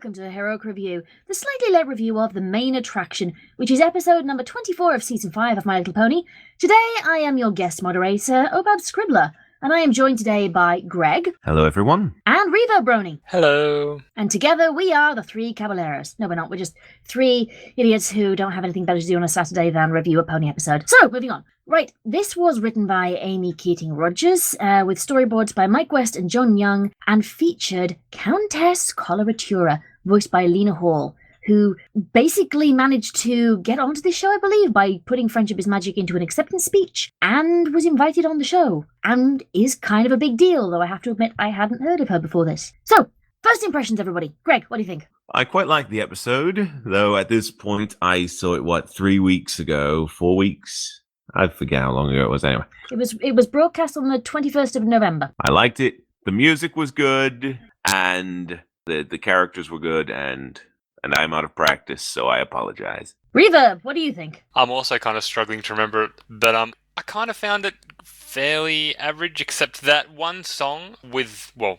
welcome to the Heroic Review, the slightly late review of the main attraction, which is episode number 24 of season 5 of My Little Pony. Today I am your guest moderator, Scribbler, and I am joined today by Greg. Hello everyone. And Reverb, Brony. Hello. And together we are the three Caballeros. No, we're not. We're just three idiots who don't have anything better to do on a Saturday than review a pony episode. So, moving on. Right, this was written by Amy Keating-Rogers, with storyboards by Mike West and John Young, and featured Countess Coloratura, voiced by Lena Hall, who basically managed to get onto this show, I believe, by putting Friendship is Magic into an acceptance speech, and was invited on the show, and is kind of a big deal, though I have to admit I hadn't heard of her before this. So, first impressions, everybody. Greg, what do you think? I quite liked the episode, though at this point I saw it, 3 weeks ago? 4 weeks? I forget how long ago it was anyway. It was broadcast on the 21st of November. I liked it. The music was good, and the characters were good, and I'm out of practice, so I apologize. Reverb, what do you think? I'm also kind of struggling to remember it, but I kind of found it fairly average, except that one song the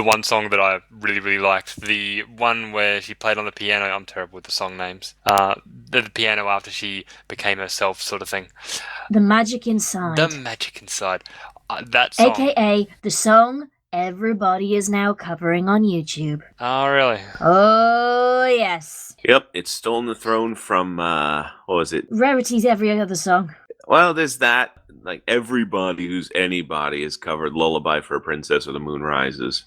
one song that I really, really liked, the one where she played on the piano. I'm terrible with the song names. The piano after she became herself sort of thing. The Magic Inside. The Magic Inside. That song. AKA the song everybody is now covering on YouTube. Oh, really? Oh, yes. Yep, it's stolen the throne from, what was it? Rarity's every other song. Well, there's that. Like, everybody who's anybody has covered Lullaby for a Princess or The Moon Rises.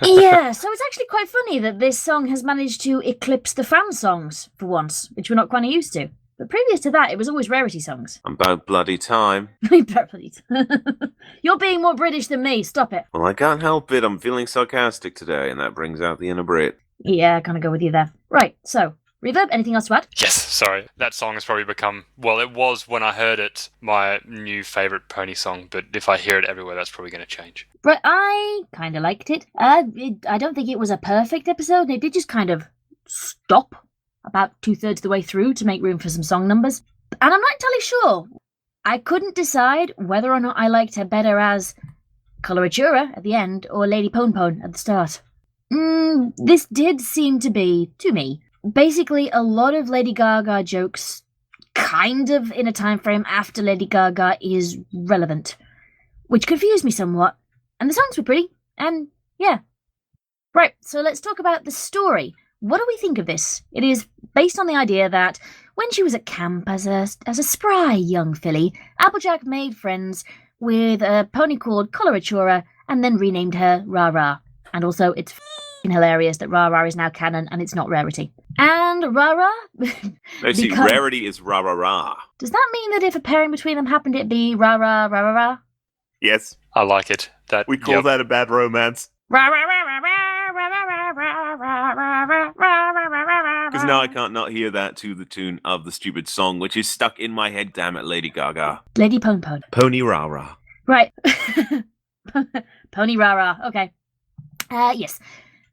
Yeah, so it's actually quite funny that this song has managed to eclipse the fan songs for once, which we're not quite used to. But previous to that, it was always Rarity songs. About bloody time. You're being more British than me, stop it. Well, I can't help it. I'm feeling sarcastic today, and that brings out the inner Brit. Yeah, I kind of go with you there. Right, so, Reverb, anything else to add? Yes, sorry. That song has probably become, it was when I heard it, my new favourite pony song, but if I hear it everywhere, that's probably going to change. Right, I kind of liked it. I don't think it was a perfect episode. It did just kind of stop about 2/3 of the way through to make room for some song numbers. And I'm not entirely sure. I couldn't decide whether or not I liked her better as Coloratura at the end or Lady Pon at the start. This did seem to be, to me, basically a lot of Lady Gaga jokes kind of in a time frame after Lady Gaga is relevant, which confused me somewhat. And the songs were pretty, and yeah. Right, so let's talk about the story. What do we think of this? It is based on the idea that when she was at camp as a spry young filly, Applejack made friends with a pony called Coloratura and then renamed her Rara. And also, it's hilarious that Rara is now canon and it's not Rarity. And Rara? Rarity is Rarara. Does that mean that if a pairing between them happened, it'd be Rarara? Yes. I like it. We call that a bad romance. Because now I can't not hear that to the tune of the stupid song, which is stuck in my head, damn it, Lady Gaga. Lady Pon. Pony Rara. Right. Pony Rara, okay. Yes.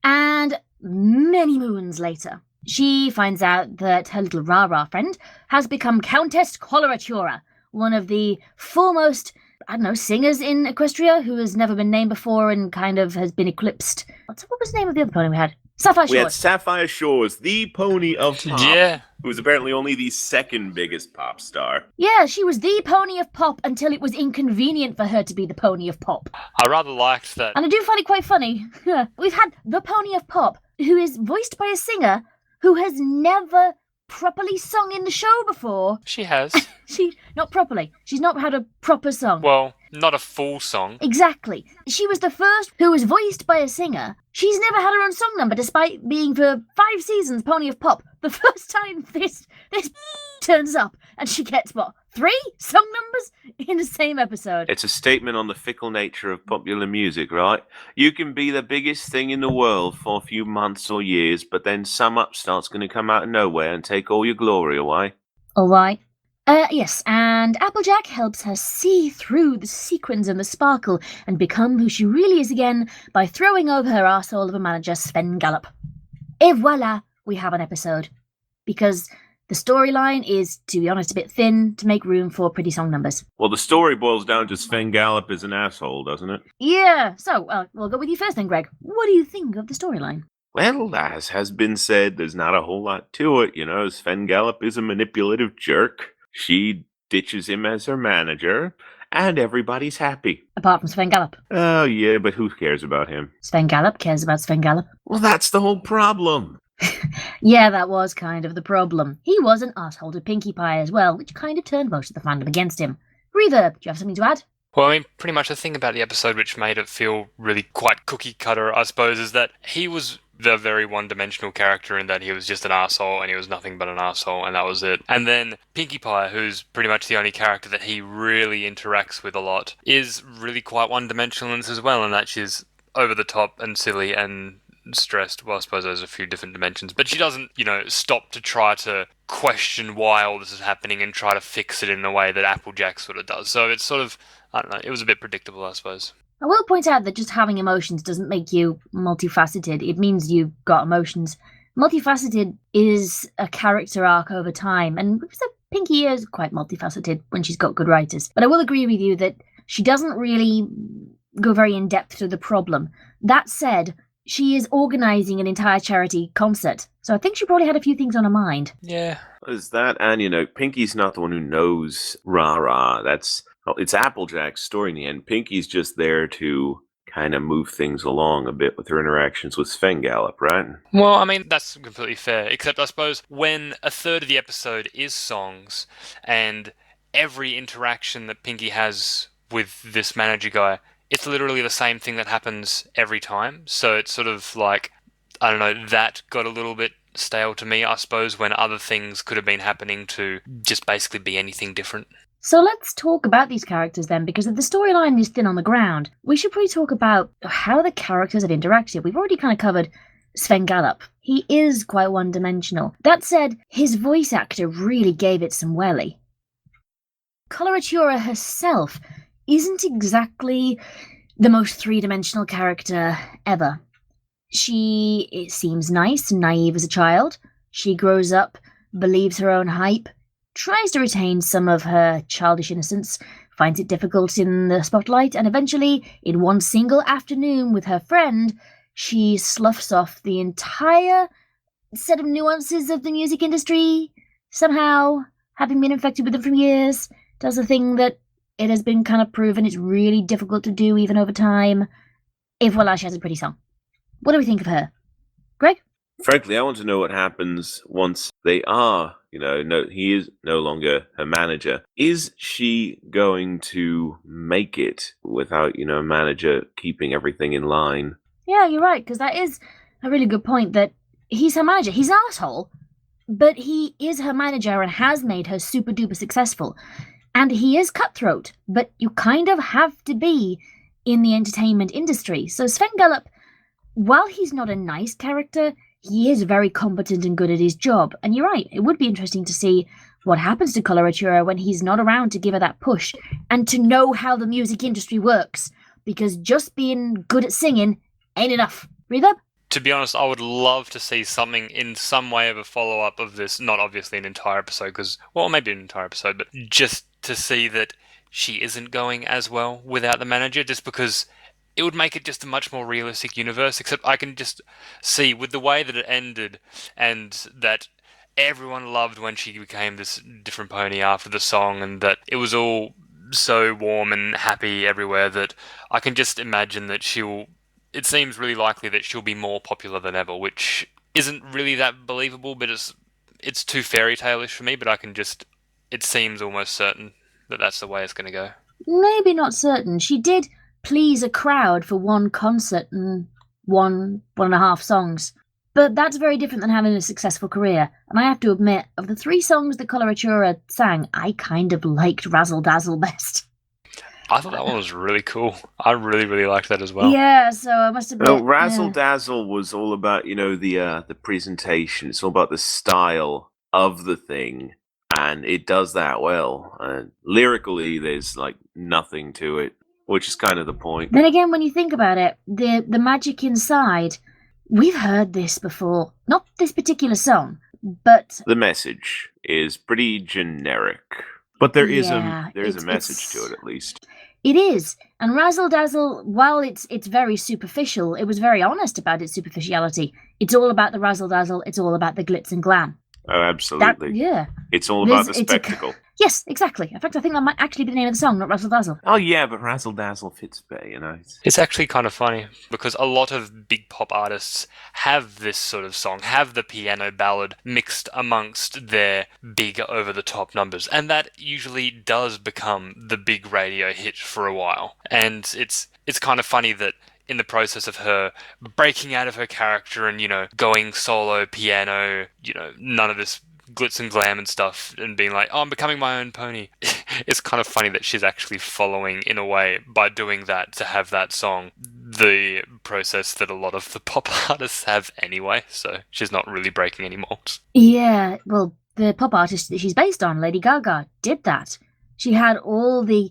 And many moons later, she finds out that her little Rara friend has become Countess Coloratura, one of the foremost, singers in Equestria who has never been named before and kind of has been eclipsed. What was the name of the other pony we had? Sapphire Shores. We had Sapphire Shores, the pony of pop. Yeah. Who was apparently only the second biggest pop star. Yeah, she was the pony of pop until it was inconvenient for her to be the pony of pop. I rather liked that. And I do find it quite funny. We've had the pony of pop, who is voiced by a singer who has never properly sung in the show before. She has. Not properly. She's not had a proper song. Well, not a full song. Exactly. She was the first who was voiced by a singer. She's never had her own song number, despite being for 5 seasons Pony of Pop. The first time this turns up, and she gets, 3 song numbers in the same episode. It's a statement on the fickle nature of popular music, right? You can be the biggest thing in the world for a few months or years, but then some upstart's going to come out of nowhere and take all your glory away. All right. Yes, and Applejack helps her see through the sequins and the sparkle and become who she really is again by throwing over her arsehole of a manager, Sven Gallop. Et voila, we have an episode. Because The storyline is, to be honest, a bit thin to make room for pretty song numbers. Well, the story boils down to Sven Gallop is an asshole, doesn't it? Yeah, so we'll go with you first then, Greg. What do you think of the storyline? Well, as has been said, there's not a whole lot to it. Sven Gallop is a manipulative jerk. She ditches him as her manager, and everybody's happy. Apart from Sven Gallop. Oh, yeah, but who cares about him? Sven Gallop cares about Sven Gallop. Well, that's the whole problem. Yeah, that was kind of the problem. He was an asshole to Pinkie Pie as well, which kind of turned most of the fandom against him. Reverb, do you have something to add? Well, I mean, pretty much the thing about the episode which made it feel really quite cookie-cutter, I suppose, is that he was the very one-dimensional character in that he was just an arsehole and he was nothing but an arsehole, and that was it. And then Pinkie Pie, who's pretty much the only character that he really interacts with a lot, is really quite one-dimensional in this as well, and that she's over the top and silly and stressed. Well, I suppose there's a few different dimensions, but she doesn't, stop to try to question why all this is happening and try to fix it in the way that Applejack sort of does. So it's sort of, I don't know, it was a bit predictable, I suppose. I will point out that just having emotions doesn't make you multifaceted. It means you've got emotions. Multifaceted is a character arc over time, and Pinkie is quite multifaceted when she's got good writers. But I will agree with you that she doesn't really go very in-depth to the problem. That said, she is organising an entire charity concert, so I think she probably had a few things on her mind. Yeah. Is that, and Pinkie's not the one who knows Rara. It's Applejack's story in the end. Pinkie's just there to kind of move things along a bit with her interactions with Sven Gallop, right? Well, I mean, that's completely fair, except I suppose when a third of the episode is songs, and every interaction that Pinkie has with this manager guy, it's literally the same thing that happens every time. So it's sort of like, I don't know, that got a little bit stale to me, I suppose, when other things could have been happening to just basically be anything different. So let's talk about these characters then, because if the storyline is thin on the ground, we should probably talk about how the characters have interacted. We've already kind of covered Sven Gallop. He is quite one-dimensional. That said, his voice actor really gave it some welly. Coloratura herself isn't exactly the most three-dimensional character ever. She seems nice and naive as a child. She grows up, believes her own hype, tries to retain some of her childish innocence, finds it difficult in the spotlight, and eventually, in one single afternoon with her friend, she sloughs off the entire set of nuances of the music industry. Somehow, having been infected with them for years, does a thing that it has been kind of proven it's really difficult to do even over time. If voila, she has a pretty song. What do we think of her? Greg? Frankly, I want to know what happens once they are, he is no longer her manager. Is she going to make it without, a manager keeping everything in line? Yeah, you're right, because that is a really good point, that he's her manager. He's an asshole, but he is her manager and has made her super duper successful. And he is cutthroat, but you kind of have to be in the entertainment industry. So Sven Gallop, while he's not a nice character, he is very competent and good at his job. And you're right, it would be interesting to see what happens to Coloratura when he's not around to give her that push and to know how the music industry works. Because just being good at singing ain't enough. Reverb? To be honest, I would love to see something in some way of a follow-up of this. Not obviously an entire episode, because, well, maybe an entire episode, but just to see that she isn't going as well without the manager, just because it would make it just a much more realistic universe, except I can just see with the way that it ended and that everyone loved when she became this different pony after the song and that it was all so warm and happy everywhere that I can just imagine that it seems really likely that she'll be more popular than ever, which isn't really that believable, but it's too fairy tale-ish for me, but it seems almost certain that that's the way it's going to go. Maybe not certain. She did please a crowd for one concert and one and a half songs. But that's very different than having a successful career. And I have to admit, of the 3 songs that Coloratura sang, I kind of liked Razzle Dazzle best. I thought that one was really cool. I really, really liked that as well. Yeah, so I must admit... Well, Razzle Dazzle was all about, the presentation. It's all about the style of the thing. And it does that well. Lyrically, there's, nothing to it, which is kind of the point. Then again, when you think about it, the magic inside, we've heard this before. Not this particular song, but The message is pretty generic, but there is Yeah, a message it's- to it at least. it is. And Razzle Dazzle, while it's very superficial, it was very honest about its superficiality. It's all about the razzle dazzle. It's all about the glitz and glam. Oh, absolutely. Yeah. It's all about the It's a- spectacle. Yes, exactly. In fact, I think that might actually be the name of the song, not Razzle Dazzle. Oh yeah, but Razzle Dazzle fits better, you know. It's actually kind of funny because a lot of big pop artists have this sort of song, have the piano ballad mixed amongst their big over-the-top numbers, and that usually does become the big radio hit for a while. And it's kind of funny that in the process of her breaking out of her character and, going solo piano, none of this glitz and glam and stuff, and being like, oh, I'm becoming my own pony. It's kind of funny that she's actually following, in a way, by doing that, to have that song, the process that a lot of the pop artists have anyway, so she's not really breaking any molds. Yeah, well, the pop artist that she's based on, Lady Gaga, did that. She had all the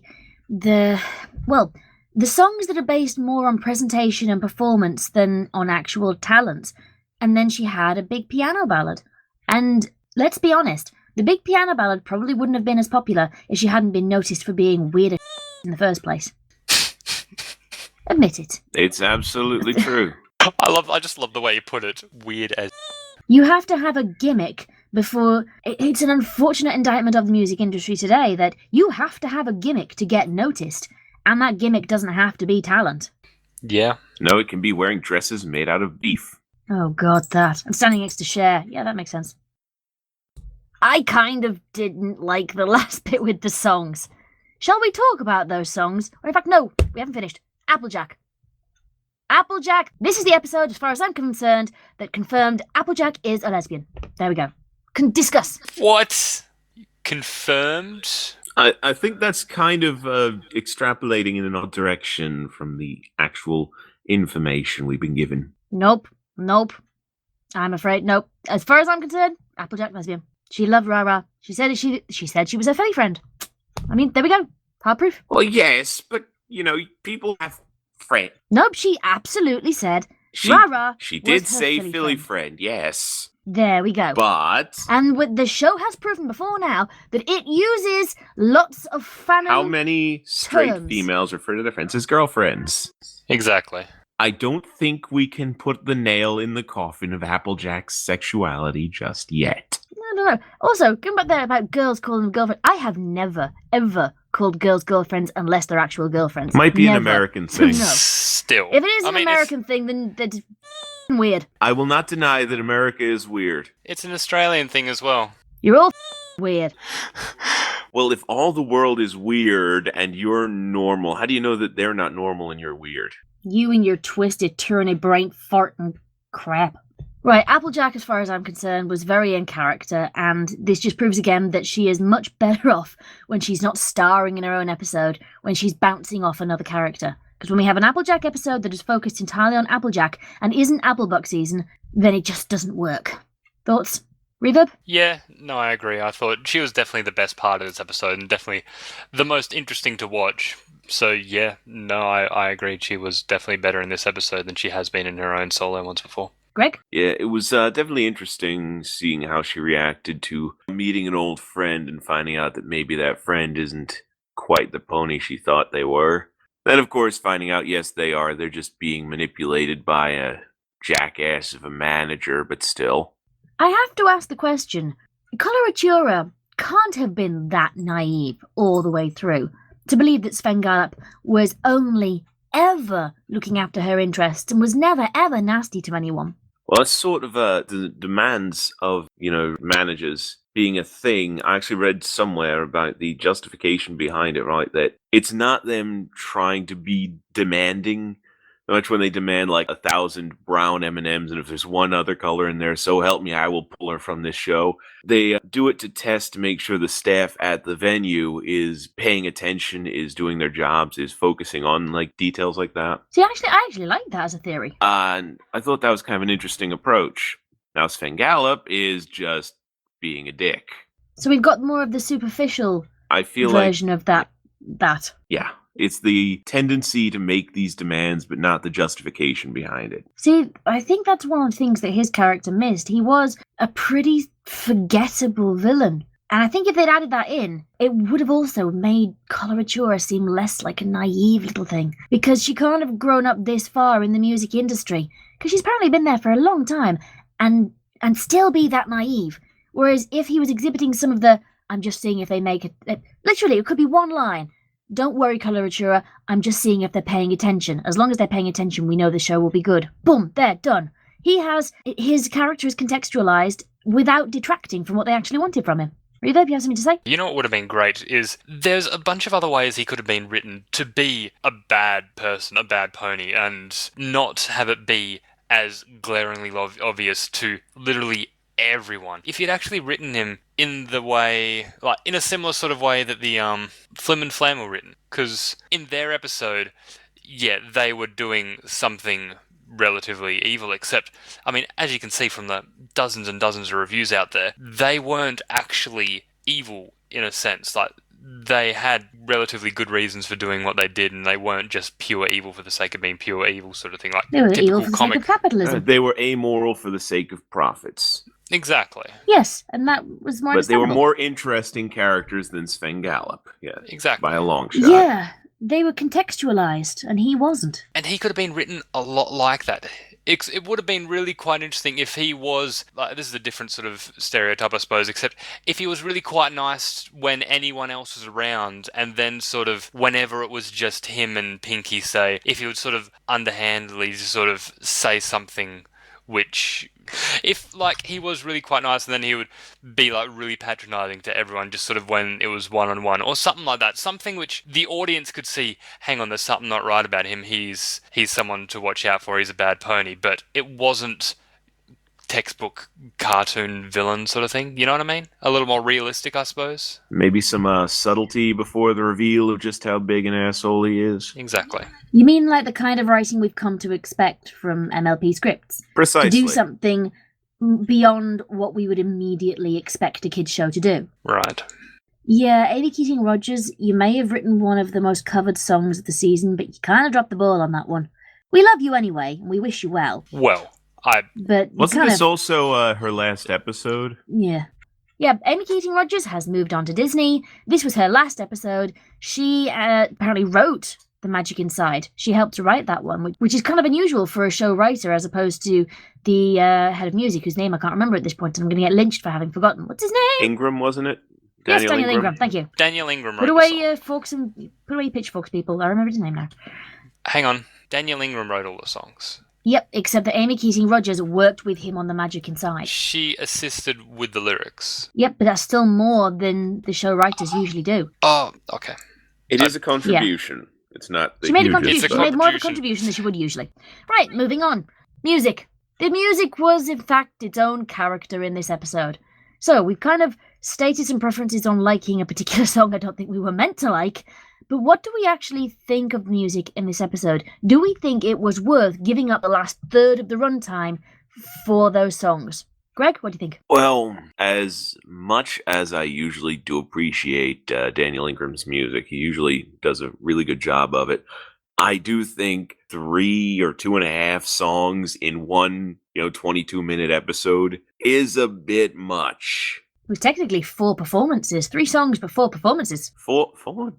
songs that are based more on presentation and performance than on actual talent. And then she had a big piano ballad. And let's be honest, the big piano ballad probably wouldn't have been as popular if she hadn't been noticed for being weird as in the first place. Admit it. It's absolutely true. I just love the way you put it. Weird as. You have to have a gimmick before... It's an unfortunate indictment of the music industry today that you have to have a gimmick to get noticed. And that gimmick doesn't have to be talent. Yeah. No, it can be wearing dresses made out of beef. Oh god, that. And standing next to Cher. Yeah, that makes sense. I kind of didn't like the last bit with the songs. Shall we talk about those songs? Or in fact, no, we haven't finished. Applejack. Applejack. This is the episode, as far as I'm concerned, that confirmed Applejack is a lesbian. There we go. Can discuss. What? Confirmed? I think that's kind of extrapolating in an odd direction from the actual information we've been given. Nope. I'm afraid nope. As far as I'm concerned, Applejack lesbian. She loved Rara. She said she was her fairy friend. I mean, there we go. Hard proof. Well, yes, but people have friends. Nope, she absolutely said Rara. She was did her say Philly Philly friend. friend, yes. There we go. But And the show has proven before now that it uses lots of fan. how many straight terms. females refer to their friends as girlfriends? Exactly. I don't think we can put the nail in the coffin of Applejack's sexuality just yet. No. Also, going back there about girls calling them girlfriends, I have never, ever called girls girlfriends unless they're actual girlfriends. Might be Never. an American thing. No. Still. If it is an I mean, American thing, then that's weird. I will not deny that America is weird. It's an Australian thing as well. You're all weird. Well, if all the world is weird and you're normal, how do you know that they're not normal and you're weird? You and your twisted, turny brain farting crap. Right, Applejack, as far as I'm concerned, was very in character, and this just proves again that she is much better off when she's not starring in her own episode, when she's bouncing off another character. Because when we have an Applejack episode that is focused entirely on Applejack and isn't Applebuck season, then it just doesn't work. Thoughts? Reverb? Yeah, no, I agree. I thought she was definitely the best part of this episode and definitely the most interesting to watch. So yeah, no, I agreed. She was definitely better in this episode than she has been in her own solo once before. Greg? Yeah, it was definitely interesting seeing how she reacted to meeting an old friend and finding out that maybe that friend isn't quite the pony she thought they were. Then, of course, finding out, yes, they are. They're just being manipulated by a jackass of a manager, but still. I have to ask the question. Coloratura can't have been that naive all the way through to believe that Svengalop was only ever looking after her interests and was never ever nasty to anyone. Well, that's sort of the demands of, managers being a thing. I actually read somewhere about the justification behind it, right? That it's not them trying to be demanding. Much when they demand like 1,000 brown M&Ms, and if there's one other color in there, so help me, I will pull her from this show. They do it to test to make sure the staff at the venue is paying attention, is doing their jobs, is focusing on like details like that. See, I actually like that as a theory. And I thought that was kind of an interesting approach. Now, Svengalop is just being a dick. So we've got more of the superficial I feel version of that. Yeah. It's the tendency to make these demands, but not the justification behind it. See, I think that's one of the things that his character missed. He was a pretty forgettable villain. And I think if they'd added that in, it would have also made Coloratura seem less like a naive little thing. Because she can't have grown up this far in the music industry. Because she's apparently been there for a long time. And still be that naive. Whereas if he was exhibiting some of the, I'm just seeing if they make it, literally, it could be one line. Don't worry, Coloratura, I'm just seeing if they're paying attention. As long as they're paying attention, we know the show will be good. Boom, there, done. His character is contextualized without detracting from what they actually wanted from him. Reverb, you have something to say? You know what would have been great is there's a bunch of other ways he could have been written to be a bad person, a bad pony, and not have it be as glaringly obvious to literally everyone. If you'd actually written him in the way, like in a similar sort of way that the Flim and Flam were written, because in their episode, yeah, they were doing something relatively evil, except, I mean, as you can see from the dozens and dozens of reviews out there, they weren't actually evil in a sense. Like, they had relatively good reasons for doing what they did, and they weren't just pure evil for the sake of being pure evil sort of thing. Like, They were typical evil for the comic. sake of capitalism. They were amoral for the sake of profits. Exactly. Yes, and that was more But they were understandable. more interesting characters than Sven Gallop. Yeah, Exactly. by a long shot. Yeah, they were contextualized, and he wasn't. And he could have been written a lot like that. It would have been really quite interesting if he was, like, this is a different sort of stereotype, I suppose, except if he was really quite nice when anyone else was around, and then sort of whenever it was just him and Pinky, say, if he would sort of underhandedly just sort of say something which, if, like, he was really quite nice and then he would be, like, really patronising to everyone just sort of when it was one-on-one or something like that. Something which the audience could see, hang on, there's something not right about him. He's someone to watch out for. He's a bad pony. But it wasn't textbook cartoon villain sort of thing. You know what I mean? A little more realistic, I suppose. Maybe some subtlety before the reveal of just how big an asshole he is. Exactly. You mean like the kind of writing we've come to expect from MLP scripts? Precisely. To do something beyond what we would immediately expect a kid's show to do. Right. Yeah, Amy Keating-Rogers, you may have written one of the most covered songs of the season, but you kind of dropped the ball on that one. We love you anyway, and we wish you well. Well, But Wasn't this also her last episode? Yeah. Yeah, Amy Keating-Rogers has moved on to Disney. This was her last episode. She apparently wrote The Magic Inside. She helped to write that one, which is kind of unusual for a show writer as opposed to the head of music, whose name I can't remember at this point, and I'm going to get lynched for having forgotten. What's his name? Ingram, wasn't it? Yes, Daniel Ingram. Thank you. Daniel Ingram wrote Put the away song. your forks and put away your pitchforks, people. I remember his name now. Hang on. Daniel Ingram wrote all the songs. Yep, except that Amy Keating-Rogers worked with him on The Magic Inside. She assisted with the lyrics. Yep, but that's still more than the show writers usually do. Oh, okay. It is a contribution. It's not the She made a hugest, contribution. It's a She made more of a contribution. contribution than she would usually. Right, moving on. Music. The music was, in fact, its own character in this episode. So, we've kind of stated some preferences on liking a particular song I don't think we were meant to like, but what do we actually think of music in this episode? Do we think it was worth giving up the last third of the runtime for those songs? Greg, what do you think? Well, as much as I usually do appreciate Daniel Ingram's music, he usually does a really good job of it. I do think 3 or 2.5 songs in one, 22-minute episode is a bit much. It was technically 4 performances. 3 songs, but 4 performances. 4?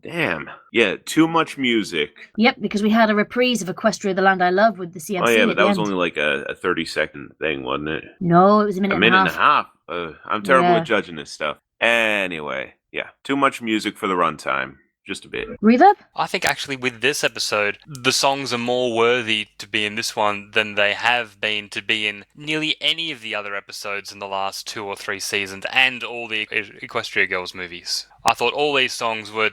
Damn. Yeah, too much music. Yep, because we had a reprise of Equestria, the Land I Love with the CMC Oh, yeah, at but the that was end. only like a 30-second thing, wasn't it? No, it was a minute, A minute and a half. half. I'm terrible Yeah. at judging this stuff. Anyway, yeah, too much music for the runtime. Just a bit. Reverb? I think actually with this episode, the songs are more worthy to be in this one than they have been to be in nearly any of the other episodes in the last 2 or 3 seasons and all the Equestria Girls movies. I thought all these songs were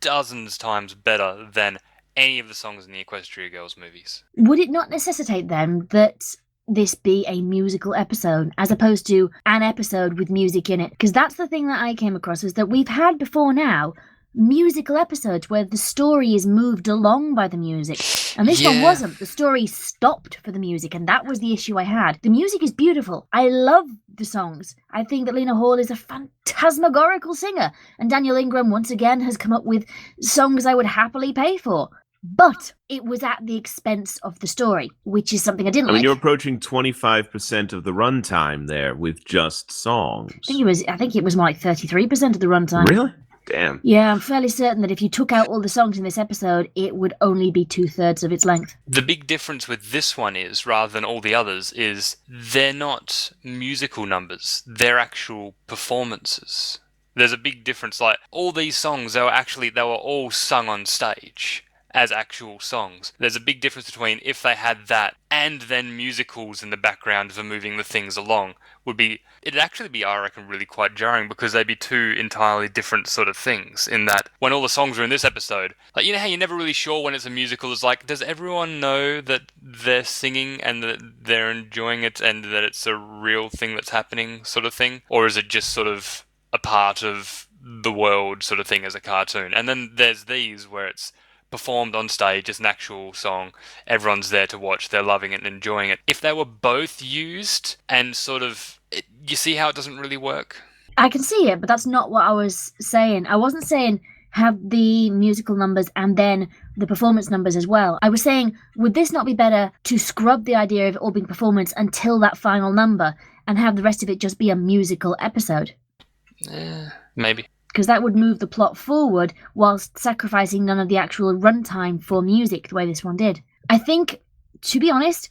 dozens times better than any of the songs in the Equestria Girls movies. Would it not necessitate then that this be a musical episode as opposed to an episode with music in it? Because that's the thing that I came across, is that we've had before now musical episodes where the story is moved along by the music. And this one wasn't. The story stopped for the music, and that was the issue I had. The music is beautiful. I love the songs. I think that Lena Hall is a phantasmagorical singer, and Daniel Ingram once again has come up with songs I would happily pay for. But it was at the expense of the story, which is something I didn't like. I mean, you're approaching 25% of the runtime there with just songs. I think it was more like 33% of the runtime. Really? Damn. Yeah, I'm fairly certain that if you took out all the songs in this episode, it would only be 2/3 of its length. The big difference with this one is, rather than all the others, is they're not musical numbers. They're actual performances. There's a big difference. Like, all these songs, they were all sung on stage as actual songs. There's a big difference between if they had that and then musicals in the background for moving the things along. It'd actually be, I reckon, really quite jarring, because they'd be two entirely different sort of things, in that when all the songs are in this episode, like, you know how you're never really sure when it's a musical, it's like, does everyone know that they're singing and that they're enjoying it and that it's a real thing that's happening, sort of thing? Or is it just sort of a part of the world sort of thing as a cartoon? And then there's these where it's performed on stage as an actual song, everyone's there to watch, they're loving it and enjoying it. If they were both used and sort of, you see how it doesn't really work? I can see it, but that's not what I was saying. I wasn't saying have the musical numbers and then the performance numbers as well. I was saying, would this not be better to scrub the idea of it all being performance until that final number and have the rest of it just be a musical episode? Maybe. Because that would move the plot forward whilst sacrificing none of the actual runtime for music the way this one did. I think, to be honest,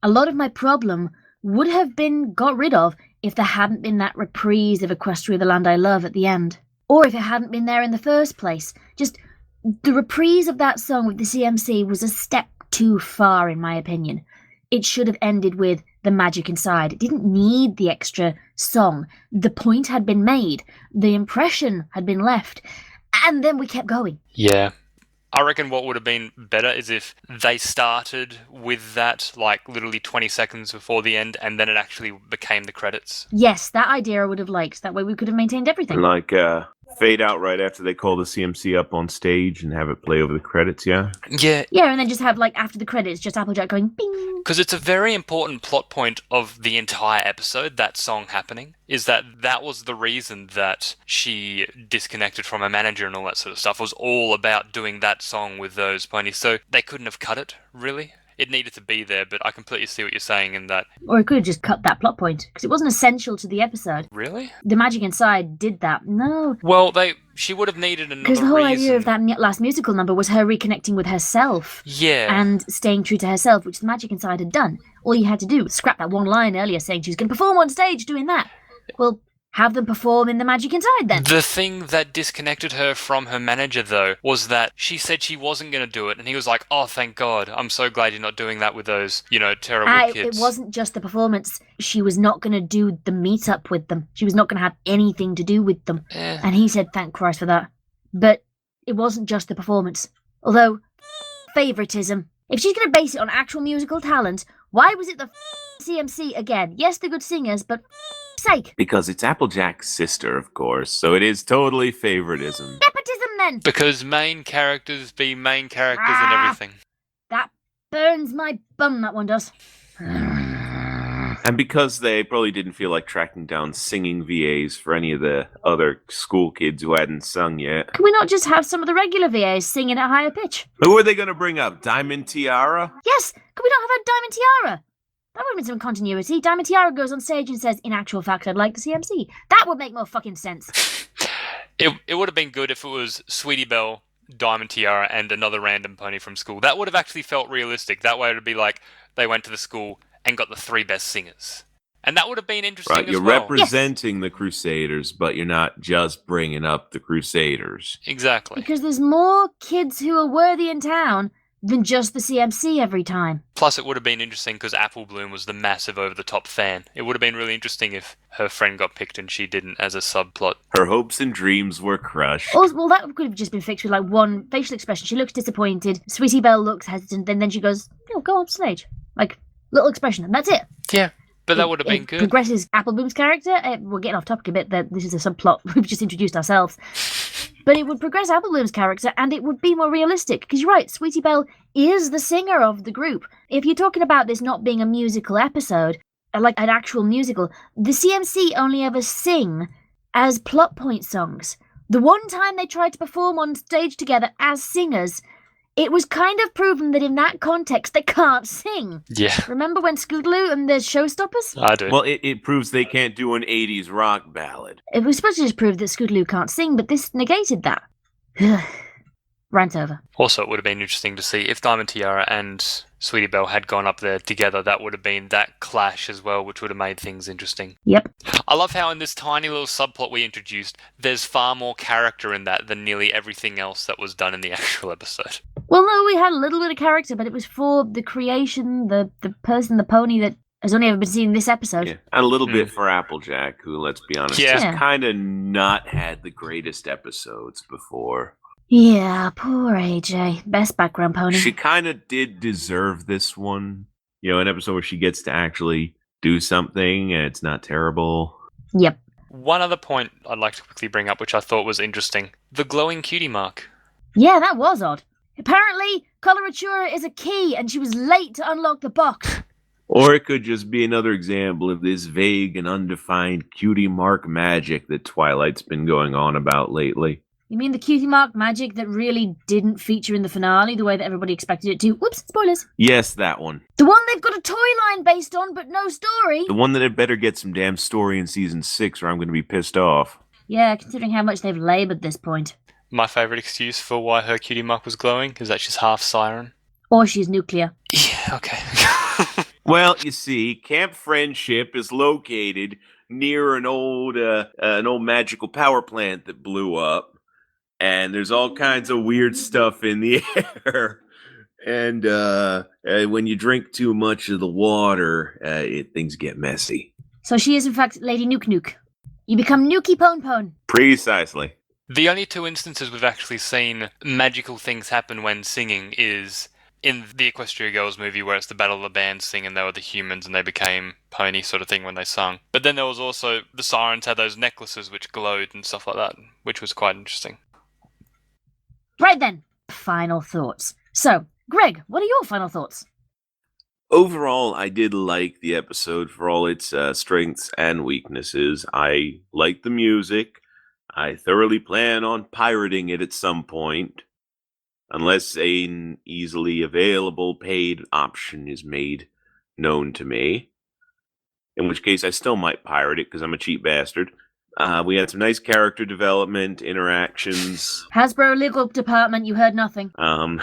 a lot of my problem would have been got rid of if there hadn't been that reprise of Equestria, the Land I Love at the end. Or if it hadn't been there in the first place. Just the reprise of that song with the CMC was a step too far, in my opinion. It should have ended with the magic inside. It didn't need the extra song. The point had been made. The impression had been left. And then we kept going. Yeah. I reckon what would have been better is if they started with that, like, literally 20 seconds before the end, and then it actually became the credits. Yes, that idea I would have liked. That way we could have maintained everything. Like, fade out right after they call the CMC up on stage and have it play over the credits, yeah? Yeah. Yeah, and then just have, like, after the credits, just Applejack going bing. Because it's a very important plot point of the entire episode, that song happening, is that was the reason that she disconnected from her manager and all that sort of stuff, was all about doing that song with those ponies. So they couldn't have cut it, really. It needed to be there, but I completely see what you're saying in that. Or it could have just cut that plot point, because it wasn't essential to the episode. Really? The Magic Inside did that. No. Well, she would have needed another reason. Because the whole idea of that last musical number was her reconnecting with herself. Yeah. And staying true to herself, which the Magic Inside had done. All you had to do was scrap that one line earlier saying she was going to perform on stage doing that. Well, have them perform in the Magic Inside then. The thing that disconnected her from her manager, though, was that she said she wasn't going to do it, and he was like, oh, thank God, I'm so glad you're not doing that with those, terrible kids. It wasn't just the performance. She was not going to do the meet-up with them. She was not going to have anything to do with them. And he said, thank Christ for that. But it wasn't just the performance. Although, favoritism. If she's going to base it on actual musical talent, why was it the CMC again? Yes, they're good singers, but sake. Because it's Applejack's sister, of course, so it is totally favoritism. Nepotism, then! Because main characters be main characters and everything. That burns my bum, that one does. And because they probably didn't feel like tracking down singing VAs for any of the other school kids who hadn't sung yet. Can we not just have some of the regular VAs singing at higher pitch? Who are they going to bring up? Diamond Tiara? Yes, can we not have a Diamond Tiara? That would have been some continuity. Diamond Tiara goes on stage and says, in actual fact, I'd like the CMC. That would make more fucking sense. It would have been good if it was Sweetie Belle, Diamond Tiara, and another random pony from school. That would have actually felt realistic. That way it would be like they went to the school and got the 3 best singers. And that would have been interesting right, you're representing the Crusaders, but you're not just bringing up the Crusaders. Exactly. Because there's more kids who are worthy in town than just the CMC every time. Plus, it would have been interesting because Apple Bloom was the massive over-the-top fan. It would have been really interesting if her friend got picked and she didn't as a subplot. Her hopes and dreams were crushed. Well, that could have just been fixed with like one facial expression. She looks disappointed. Sweetie Belle looks hesitant. And then she goes, go on stage. Like, little expression. And that's it. Yeah. But that would have been good. Progresses Apple Bloom's character. We're getting off topic a bit. That this is a subplot. We've just introduced ourselves. but it would progress Apple Bloom's character and it would be more realistic. Because you're right, Sweetie Belle is the singer of the group. If you're talking about this not being a musical episode, like an actual musical, the CMC only ever sing as plot point songs. The one time they tried to perform on stage together as singers, it was kind of proven that in that context they can't sing. Yeah. Remember when Scootaloo and the Showstoppers? I do. Well, it proves they can't do an 80s rock ballad. It was supposed to just prove that Scootaloo can't sing, but this negated that. Rant over. Also, it would have been interesting to see if Diamond Tiara and Sweetie Belle had gone up there together. That would have been that clash as well, which would have made things interesting. Yep. I love how in this tiny little subplot we introduced, there's far more character in that than nearly everything else that was done in the actual episode. Well, no, we had a little bit of character, but it was for the creation, the person, the pony that has only ever been seen in this episode. Yeah. And a little bit for Applejack, who, let's be honest, Yeah. has kind of not had the greatest episodes before. Yeah, poor AJ. Best background pony. She kind of did deserve this one. You know, an episode where she gets to actually do something and it's not terrible. Yep. One other point I'd like to quickly bring up, which I thought was interesting. The glowing cutie mark. Yeah, that was odd. Apparently, coloratura is a key and she was late to unlock the box. Or it could just be another example of this vague and undefined cutie mark magic that Twilight's been going on about lately. You mean the cutie mark magic that really didn't feature in the finale the way that everybody expected it to? Whoops, spoilers. Yes, that one. The one they've got a toy line based on, but no story. The one that had better get some damn story in season 6 or I'm going to be pissed off. Yeah, considering how much they've laboured this point. My favourite excuse for why her cutie mark was glowing is that she's half siren. Or she's nuclear. Yeah, okay. Well, you see, Camp Friendship is located near an old magical power plant that blew up. And there's all kinds of weird stuff in the air. And when you drink too much of the water, things get messy. So she is, in fact, Lady Nuke Nuke. You become Nukey Pone Pone. Precisely. The only two instances we've actually seen magical things happen when singing is in the Equestria Girls movie where it's the Battle of the Bands thing and they were the humans and they became pony sort of thing when they sung. But then there was also the sirens had those necklaces which glowed and stuff like that, which was quite interesting. Right then, final thoughts. So, Greg, what are your final thoughts? Overall, I did like the episode for all its strengths and weaknesses. I like the music. I thoroughly plan on pirating it at some point, unless an easily available paid option is made known to me, in which case I still might pirate it because I'm a cheap bastard. We had some nice character development, interactions. Hasbro legal department, you heard nothing. And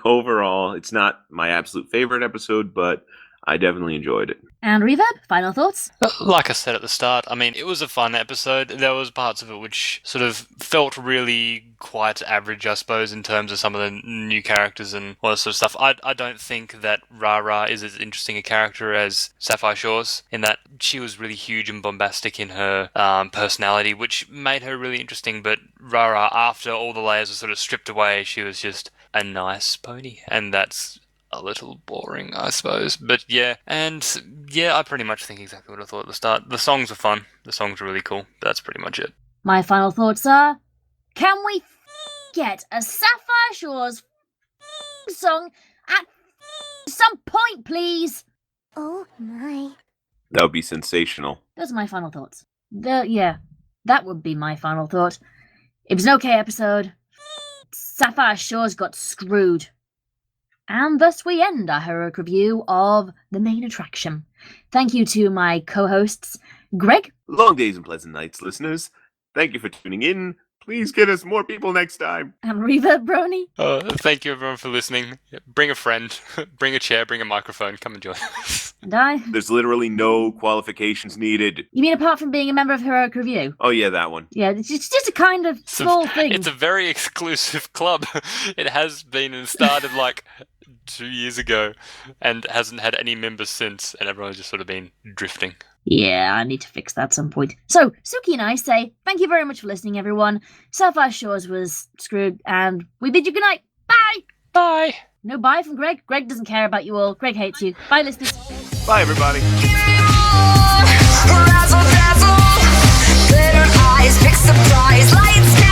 overall, it's not my absolute favorite episode, but I definitely enjoyed it. And Reverb, final thoughts? Like I said at the start, I mean, it was a fun episode. There was parts of it which sort of felt really quite average, I suppose, in terms of some of the new characters and all that sort of stuff. I don't think that Rara is as interesting a character as Sapphire Shores, in that she was really huge and bombastic in her personality, which made her really interesting. But Rara, after all the layers were sort of stripped away, she was just a nice pony, and that's a little boring, I suppose. But yeah, and yeah, I pretty much think exactly what I thought at the start. The songs were fun. The songs were really cool. That's pretty much it. My final thoughts are, can we get a Sapphire Shores song at some point, please? Oh my. That would be sensational. Those are my final thoughts. Yeah, that would be my final thought. It was an okay episode. Sapphire Shores got screwed. And thus we end our heroic review of the main attraction. Thank you to my co-hosts, Greg. Long days and pleasant nights, listeners. Thank you for tuning in. Please get us more people next time. And Reverb Brony. Thank you everyone for listening. Bring a friend, bring a chair, bring a microphone, come and join us. And I. There's literally no qualifications needed. You mean apart from being a member of Heroic Review? Oh yeah, that one. Yeah, it's just a kind of small thing. It's a very exclusive club. It has been and started like 2 years ago and hasn't had any members since, and everyone's just sort of been drifting. Yeah, I need to fix that at some point. So, Suki and I say thank you very much for listening, everyone. Sapphire Shores was screwed, and we bid you good night. Bye! Bye! No bye from Greg. Greg doesn't care about you all. Greg hates you. Bye, listeners. Bye, everybody. Razzle dazzle, glitter eyes, big surprise, lights.